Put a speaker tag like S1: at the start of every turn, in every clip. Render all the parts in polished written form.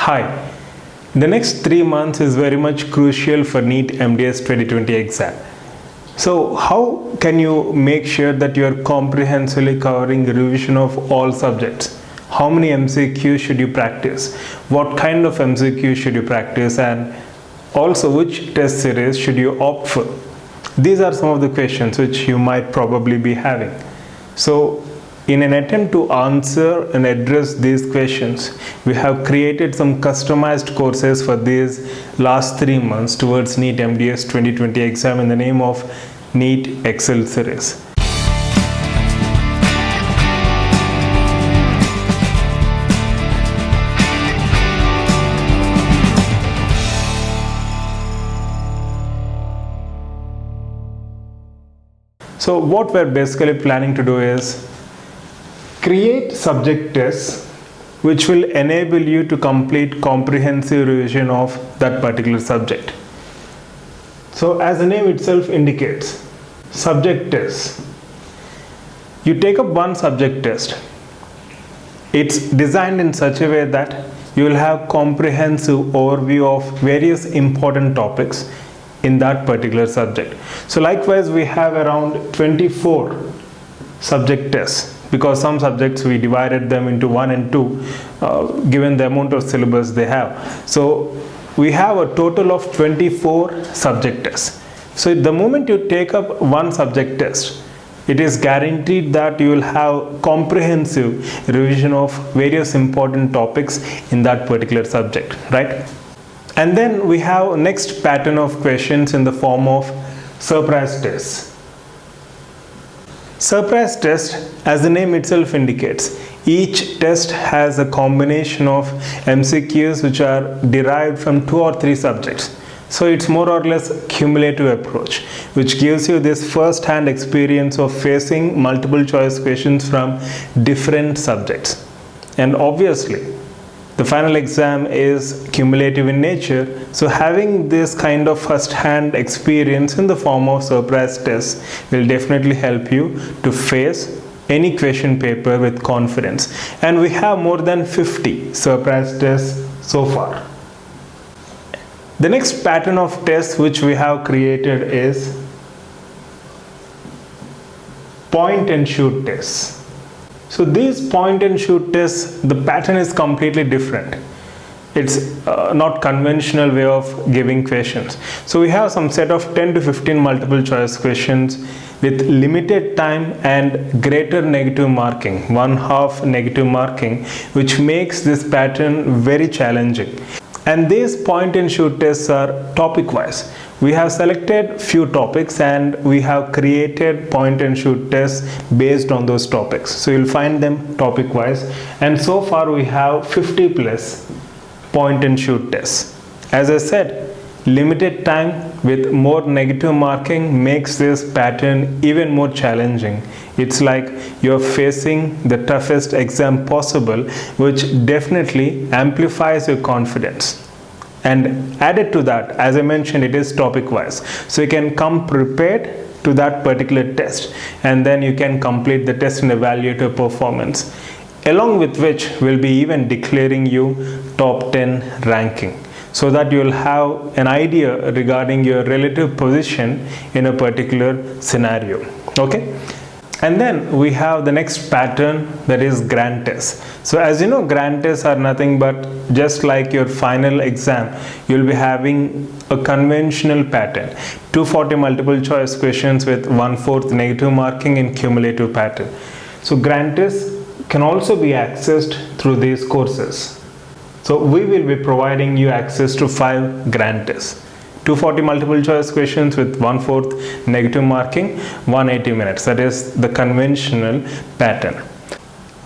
S1: Hi, the next 3 months is very much crucial for NEET MDS 2020 exam. So how can you make sure that you are comprehensively covering the revision of all subjects? How many MCQs should you practice? What kind of MCQ should you practice? And also which test series should you opt for? These are some of the questions which you might probably be having. So in an attempt to answer and address these questions, we have created some customized courses for these last 3 months towards NEET MDS 2020 exam in the name of NEET Excel series. So what we're basically planning to do is create subject tests which will enable you to complete comprehensive revision of that particular subject. So as the name itself indicates, subject tests. You take up one subject test. It's designed in such a way that you will have comprehensive overview of various important topics in that particular subject. So likewise, we have around 24 subject tests, because some subjects we divided them into 1 and 2 given the amount of syllabus they have. So we have a total of 24 subject tests. So the moment you take up one subject test, it is guaranteed that you will have comprehensive revision of various important topics in that particular subject, right? And then we have next pattern of questions in the form of surprise tests. Surprise test, as the name itself indicates, each test has a combination of MCQs which are derived from 2 or 3 subjects. So it's more or less cumulative approach, which gives you this first-hand experience of facing multiple choice questions from different subjects. And obviously, the final exam is cumulative in nature, so having this kind of first-hand experience in the form of surprise tests will definitely help you to face any question paper with confidence. And we have more than 50 surprise tests so far. The next pattern of tests which we have created is point and shoot tests. So these point and shoot tests, the pattern is completely different. It's not conventional way of giving questions. So we have some set of 10 to 15 multiple choice questions with limited time and greater negative marking, 1/2 negative marking, which makes this pattern very challenging. And these point and shoot tests are topic wise. We have selected few topics and we have created point and shoot tests based on those topics. So you'll find them topic wise, and so far we have 50 plus point and shoot tests. As I said, limited time with more negative marking makes this pattern even more challenging. It's like you're facing the toughest exam possible, which definitely amplifies your confidence. And added to that, as I mentioned, it is topic wise. So you can come prepared to that particular test, and then you can complete the test and evaluate your performance, along with which we'll be even declaring you top 10 ranking, so that you'll have an idea regarding your relative position in a particular scenario. Okay? And then we have the next pattern, that is grand tests. So as you know, grand tests are nothing but just like your final exam, you'll be having a conventional pattern. 240 multiple choice questions with 1/4 negative marking in cumulative pattern. So grand tests can also be accessed through these courses. So we will be providing you access to 5 grand tests. 240 multiple choice questions with 1/4 negative marking, 180 minutes. That is the conventional pattern.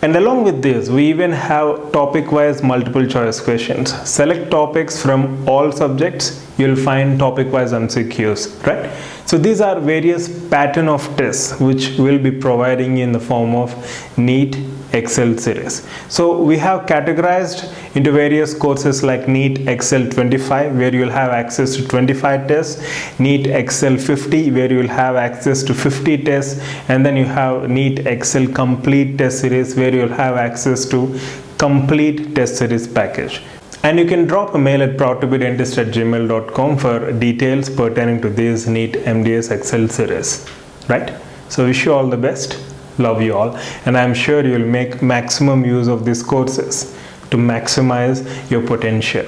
S1: And along with this, we even have topic wise multiple choice questions. Select topics from all subjects, you'll find topic wise MCQs, right? So these are various pattern of tests which we'll be providing in the form of NEET Excel series. So we have categorized into various courses like NEET Excel 25, where you will have access to 25 tests, NEET Excel 50, where you will have access to 50 tests, and then you have NEET Excel Complete Test Series, where you will have access to complete test series package. And you can drop a mail at proudtobedentist@gmail.com for details pertaining to this NEET MDS Excel series, right? So wish you all the best, love you all, and I'm sure you'll make maximum use of these courses to maximize your potential.